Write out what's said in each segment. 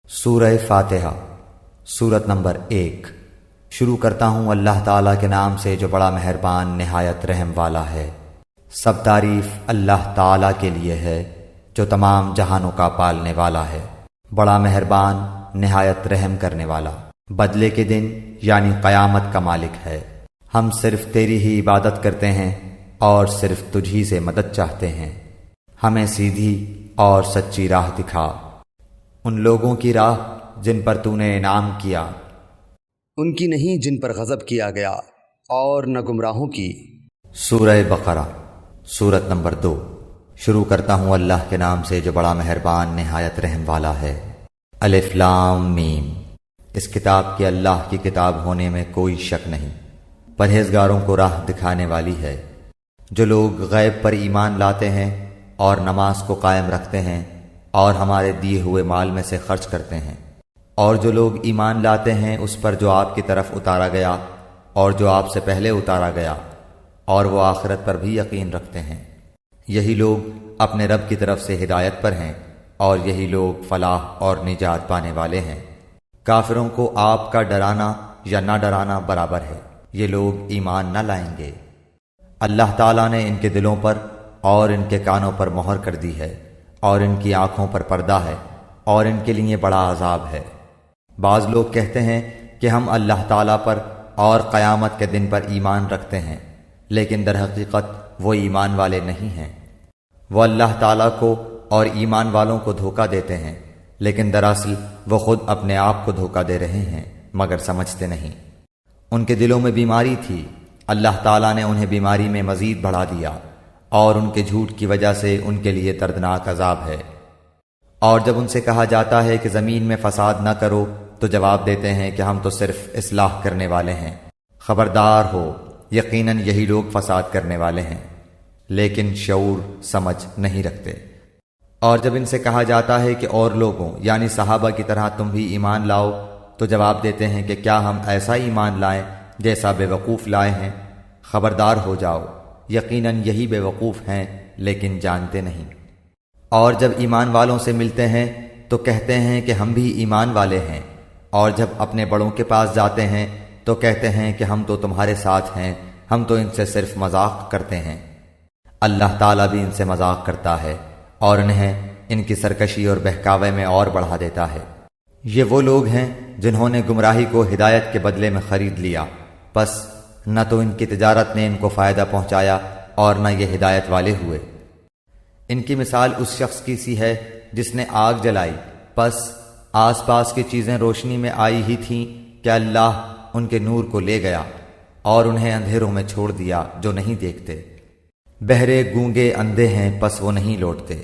سورہ فاتحہ سورت نمبر 1۔ شروع کرتا ہوں اللہ تعالیٰ کے نام سے جو بڑا مہربان نہایت رحم والا ہے۔ سب تعریف اللہ تعالیٰ کے لیے ہے جو تمام جہانوں کا پالنے والا ہے، بڑا مہربان نہایت رحم کرنے والا، بدلے کے دن یعنی قیامت کا مالک ہے۔ ہم صرف تیری ہی عبادت کرتے ہیں اور صرف تجھی سے مدد چاہتے ہیں۔ ہمیں سیدھی اور سچی راہ دکھا، ان لوگوں کی راہ جن پر تو نے انعام کیا، ان کی نہیں جن پر غضب کیا گیا، اور نہ گمراہوں کی۔ سورہ بقرہ سورت نمبر 2۔ شروع کرتا ہوں اللہ کے نام سے جو بڑا مہربان نہایت رحم والا ہے۔ الف لام میم۔ اس کتاب کے اللہ کی کتاب ہونے میں کوئی شک نہیں، پرہیزگاروں کو راہ دکھانے والی ہے۔ جو لوگ غیب پر ایمان لاتے ہیں اور نماز کو قائم رکھتے ہیں اور ہمارے دیے ہوئے مال میں سے خرچ کرتے ہیں، اور جو لوگ ایمان لاتے ہیں اس پر جو آپ کی طرف اتارا گیا اور جو آپ سے پہلے اتارا گیا، اور وہ آخرت پر بھی یقین رکھتے ہیں، یہی لوگ اپنے رب کی طرف سے ہدایت پر ہیں، اور یہی لوگ فلاح اور نجات پانے والے ہیں۔ کافروں کو آپ کا ڈرانا یا نہ ڈرانا برابر ہے، یہ لوگ ایمان نہ لائیں گے۔ اللہ تعالیٰ نے ان کے دلوں پر اور ان کے کانوں پر مہر کر دی ہے، اور ان کی آنکھوں پر پردہ ہے، اور ان کے لیے بڑا عذاب ہے۔ بعض لوگ کہتے ہیں کہ ہم اللہ تعالیٰ پر اور قیامت کے دن پر ایمان رکھتے ہیں، لیکن در حقیقت وہ ایمان والے نہیں ہیں۔ وہ اللہ تعالیٰ کو اور ایمان والوں کو دھوکہ دیتے ہیں، لیکن دراصل وہ خود اپنے آپ کو دھوکہ دے رہے ہیں مگر سمجھتے نہیں۔ ان کے دلوں میں بیماری تھی، اللہ تعالیٰ نے انہیں بیماری میں مزید بڑھا دیا، اور ان کے جھوٹ کی وجہ سے ان کے لیے دردناک عذاب ہے۔ اور جب ان سے کہا جاتا ہے کہ زمین میں فساد نہ کرو تو جواب دیتے ہیں کہ ہم تو صرف اصلاح کرنے والے ہیں۔ خبردار ہو، یقیناً یہی لوگ فساد کرنے والے ہیں، لیکن شعور سمجھ نہیں رکھتے۔ اور جب ان سے کہا جاتا ہے کہ اور لوگوں یعنی صحابہ کی طرح تم بھی ایمان لاؤ تو جواب دیتے ہیں کہ کیا ہم ایسا ایمان لائیں جیسا بے وقوف لائے ہیں۔ خبردار ہو جاؤ، یقیناً یہی بے وقوف ہیں لیکن جانتے نہیں۔ اور جب ایمان والوں سے ملتے ہیں تو کہتے ہیں کہ ہم بھی ایمان والے ہیں، اور جب اپنے بڑوں کے پاس جاتے ہیں تو کہتے ہیں کہ ہم تو تمہارے ساتھ ہیں، ہم تو ان سے صرف مذاق کرتے ہیں۔ اللہ تعالیٰ بھی ان سے مذاق کرتا ہے اور انہیں ان کی سرکشی اور بہکاوے میں اور بڑھا دیتا ہے۔ یہ وہ لوگ ہیں جنہوں نے گمراہی کو ہدایت کے بدلے میں خرید لیا، پس نہ تو ان کی تجارت نے ان کو فائدہ پہنچایا اور نہ یہ ہدایت والے ہوئے۔ ان کی مثال اس شخص کی سی ہے جس نے آگ جلائی، پس آس پاس کی چیزیں روشنی میں آئی ہی تھیں کہ اللہ ان کے نور کو لے گیا اور انہیں اندھیروں میں چھوڑ دیا جو نہیں دیکھتے۔ بہرے گونگے اندھے ہیں پس وہ نہیں لوٹتے۔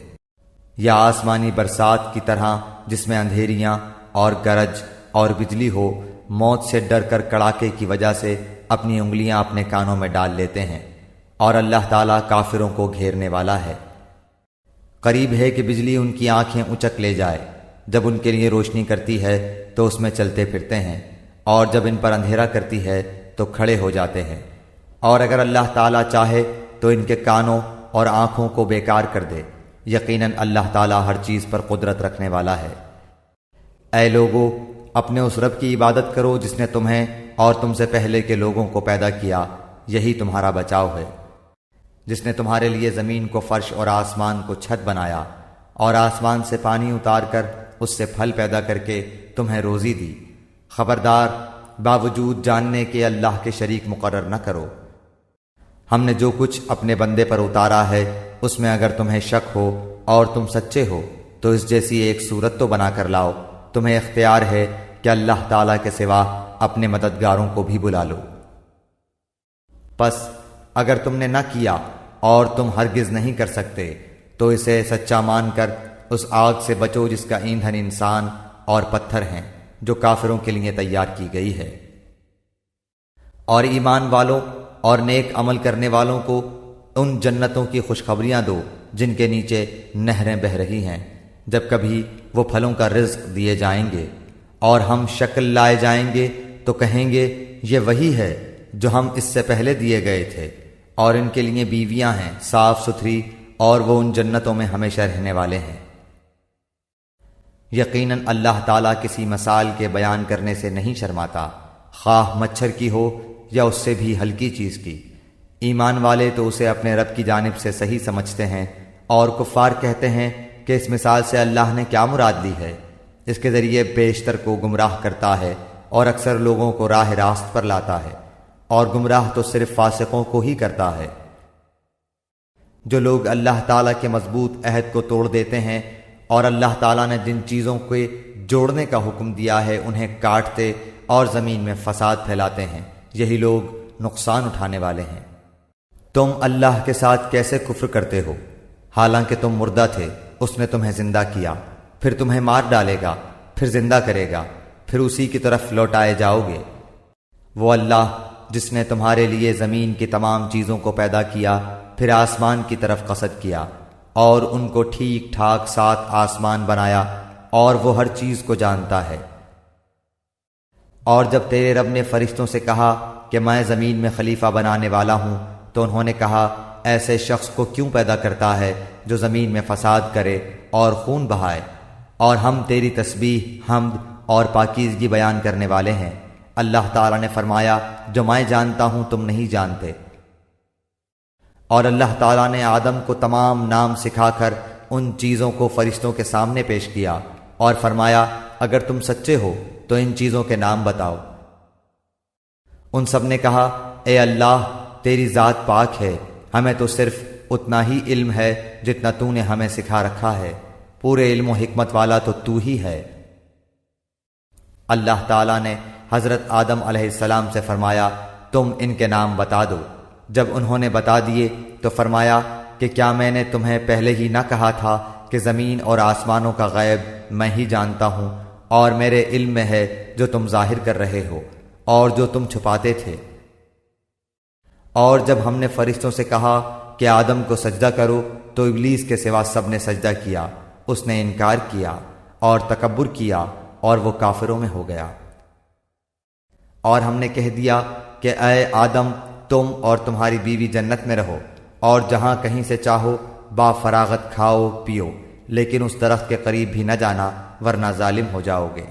یا آسمانی برسات کی طرح جس میں اندھیریاں اور گرج اور بجلی ہو، موت سے ڈر کر کڑاکے کی وجہ سے اپنی انگلیاں اپنے کانوں میں ڈال لیتے ہیں، اور اللہ تعالیٰ کافروں کو گھیرنے والا ہے۔ قریب ہے کہ بجلی ان کی آنکھیں اچک لے جائے، جب ان کے لیے روشنی کرتی ہے تو اس میں چلتے پھرتے ہیں، اور جب ان پر اندھیرا کرتی ہے تو کھڑے ہو جاتے ہیں۔ اور اگر اللہ تعالیٰ چاہے تو ان کے کانوں اور آنکھوں کو بیکار کر دے، یقیناً اللہ تعالیٰ ہر چیز پر قدرت رکھنے والا ہے۔ اے لوگو، اپنے اس رب کی عبادت کرو جس نے تمہیں اور تم سے پہلے کے لوگوں کو پیدا کیا، یہی تمہارا بچاؤ ہے۔ جس نے تمہارے لیے زمین کو فرش اور آسمان کو چھت بنایا، اور آسمان سے پانی اتار کر اس سے پھل پیدا کر کے تمہیں روزی دی۔ خبردار، باوجود جاننے کے اللہ کے شریک مقرر نہ کرو۔ ہم نے جو کچھ اپنے بندے پر اتارا ہے اس میں اگر تمہیں شک ہو اور تم سچے ہو تو اس جیسی ایک صورت تو بنا کر لاؤ۔ تمہیں اختیار ہے کہ اللہ تعالیٰ کے سوا اپنے مددگاروں کو بھی بلا لو۔ پس اگر تم نے نہ کیا اور تم ہرگز نہیں کر سکتے تو اسے سچا مان کر اس آگ سے بچو جس کا ایندھن انسان اور پتھر ہیں، جو کافروں کے لیے تیار کی گئی ہے۔ اور ایمان والوں اور نیک عمل کرنے والوں کو ان جنتوں کی خوشخبریاں دو جن کے نیچے نہریں بہہ رہی ہیں، جب کبھی وہ پھلوں کا رزق دیے جائیں گے، اور ہم شکل لائے جائیں گے تو کہیں گے یہ وہی ہے جو ہم اس سے پہلے دیے گئے تھے۔ اور ان کے لیے بیویاں ہیں صاف ستھری، اور وہ ان جنتوں میں ہمیشہ رہنے والے ہیں۔ یقیناً اللہ تعالیٰ کسی مثال کے بیان کرنے سے نہیں شرماتا، خواہ مچھر کی ہو یا اس سے بھی ہلکی چیز کی۔ ایمان والے تو اسے اپنے رب کی جانب سے صحیح سمجھتے ہیں، اور کفار کہتے ہیں کہ اس مثال سے اللہ نے کیا مراد لی ہے؟ اس کے ذریعے بیشتر کو گمراہ کرتا ہے اور اکثر لوگوں کو راہ راست پر لاتا ہے، اور گمراہ تو صرف فاسقوں کو ہی کرتا ہے۔ جو لوگ اللہ تعالیٰ کے مضبوط عہد کو توڑ دیتے ہیں اور اللہ تعالیٰ نے جن چیزوں کے جوڑنے کا حکم دیا ہے انہیں کاٹتے اور زمین میں فساد پھیلاتے ہیں، یہی لوگ نقصان اٹھانے والے ہیں۔ تم اللہ کے ساتھ کیسے کفر کرتے ہو؟ حالانکہ تم مردہ تھے، اس نے تمہیں زندہ کیا، پھر تمہیں مار ڈالے گا، پھر زندہ کرے گا، پھر اسی کی طرف لوٹائے جاؤ گے۔ وہ اللہ جس نے تمہارے لیے زمین کی تمام چیزوں کو پیدا کیا، پھر آسمان کی طرف قصد کیا اور ان کو ٹھیک ٹھاک 7 آسمان بنایا، اور وہ ہر چیز کو جانتا ہے۔ اور جب تیرے رب نے فرشتوں سے کہا کہ میں زمین میں خلیفہ بنانے والا ہوں، تو انہوں نے کہا ایسے شخص کو کیوں پیدا کرتا ہے جو زمین میں فساد کرے اور خون بہائے؟ اور ہم تیری تسبیح، حمد اور پاکیزگی بیان کرنے والے ہیں۔ اللہ تعالیٰ نے فرمایا جو میں جانتا ہوں تم نہیں جانتے۔ اور اللہ تعالیٰ نے آدم کو تمام نام سکھا کر ان چیزوں کو فرشتوں کے سامنے پیش کیا اور فرمایا اگر تم سچے ہو تو ان چیزوں کے نام بتاؤ۔ ان سب نے کہا اے اللہ تیری ذات پاک ہے، ہمیں تو صرف اتنا ہی علم ہے جتنا تو نے ہمیں سکھا رکھا ہے، پورے علم و حکمت والا تو ہی ہے۔ اللہ تعالیٰ نے حضرت آدم علیہ السلام سے فرمایا تم ان کے نام بتا دو۔ جب انہوں نے بتا دیے تو فرمایا کہ کیا میں نے تمہیں پہلے ہی نہ کہا تھا کہ زمین اور آسمانوں کا غیب میں ہی جانتا ہوں، اور میرے علم میں ہے جو تم ظاہر کر رہے ہو اور جو تم چھپاتے تھے۔ اور جب ہم نے فرشتوں سے کہا کہ آدم کو سجدہ کرو تو ابلیس کے سوا سب نے سجدہ کیا، اس نے انکار کیا اور تکبر کیا اور وہ کافروں میں ہو گیا۔ اور ہم نے کہہ دیا کہ اے آدم تم اور تمہاری بیوی جنت میں رہو اور جہاں کہیں سے چاہو با فراغت کھاؤ پیو، لیکن اس درخت کے قریب بھی نہ جانا ورنہ ظالم ہو جاؤ گے۔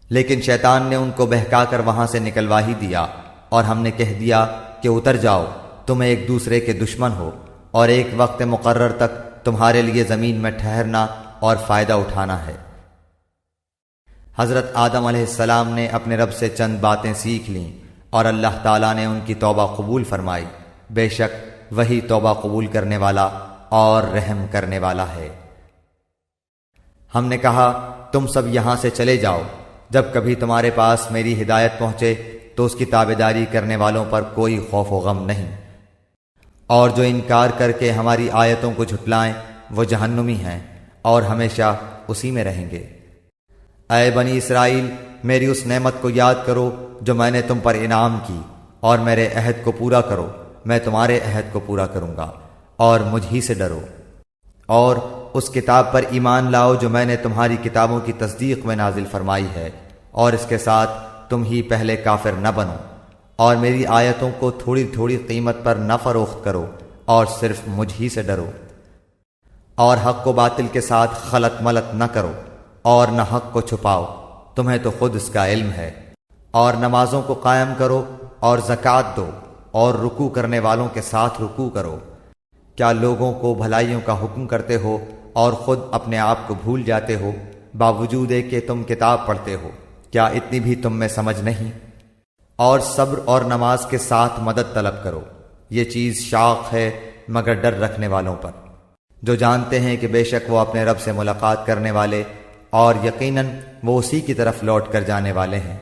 لیکن شیطان نے ان کو بہکا کر وہاں سے نکلوا ہی دیا، اور ہم نے کہہ دیا کہ اتر جاؤ، تم ایک دوسرے کے دشمن ہو، اور ایک وقت مقرر تک تمہارے لیے زمین میں ٹھہرنا اور فائدہ اٹھانا ہے۔ حضرت آدم علیہ السلام نے اپنے رب سے چند باتیں سیکھ لیں اور اللہ تعالیٰ نے ان کی توبہ قبول فرمائی، بے شک وہی توبہ قبول کرنے والا اور رحم کرنے والا ہے۔ ہم نے کہا تم سب یہاں سے چلے جاؤ، جب کبھی تمہارے پاس میری ہدایت پہنچے تو اس کی تابعداری کرنے والوں پر کوئی خوف و غم نہیں، اور جو انکار کر کے ہماری آیتوں کو جھٹلائیں وہ جہنمی ہیں اور ہمیشہ اسی میں رہیں گے۔ اے بنی اسرائیل میری اس نعمت کو یاد کرو جو میں نے تم پر انعام کی، اور میرے عہد کو پورا کرو، میں تمہارے عہد کو پورا کروں گا، اور مجھ ہی سے ڈرو۔ اور اس کتاب پر ایمان لاؤ جو میں نے تمہاری کتابوں کی تصدیق میں نازل فرمائی ہے، اور اس کے ساتھ تم ہی پہلے کافر نہ بنو، اور میری آیتوں کو تھوڑی تھوڑی قیمت پر نہ فروخت کرو، اور صرف مجھ ہی سے ڈرو۔ اور حق و باطل کے ساتھ خلط ملط نہ کرو، اور نہ حق کو چھپاؤ، تمہیں تو خود اس کا علم ہے۔ اور نمازوں کو قائم کرو اور زکوٰۃ دو، اور رکوع کرنے والوں کے ساتھ رکوع کرو۔ کیا لوگوں کو بھلائیوں کا حکم کرتے ہو اور خود اپنے آپ کو بھول جاتے ہو، باوجود کہ تم کتاب پڑھتے ہو؟ کیا اتنی بھی تم میں سمجھ نہیں؟ اور صبر اور نماز کے ساتھ مدد طلب کرو، یہ چیز شاق ہے مگر ڈر رکھنے والوں پر، جو جانتے ہیں کہ بے شک وہ اپنے رب سے ملاقات کرنے والے اور یقیناً وہ اسی کی طرف لوٹ کر جانے والے ہیں۔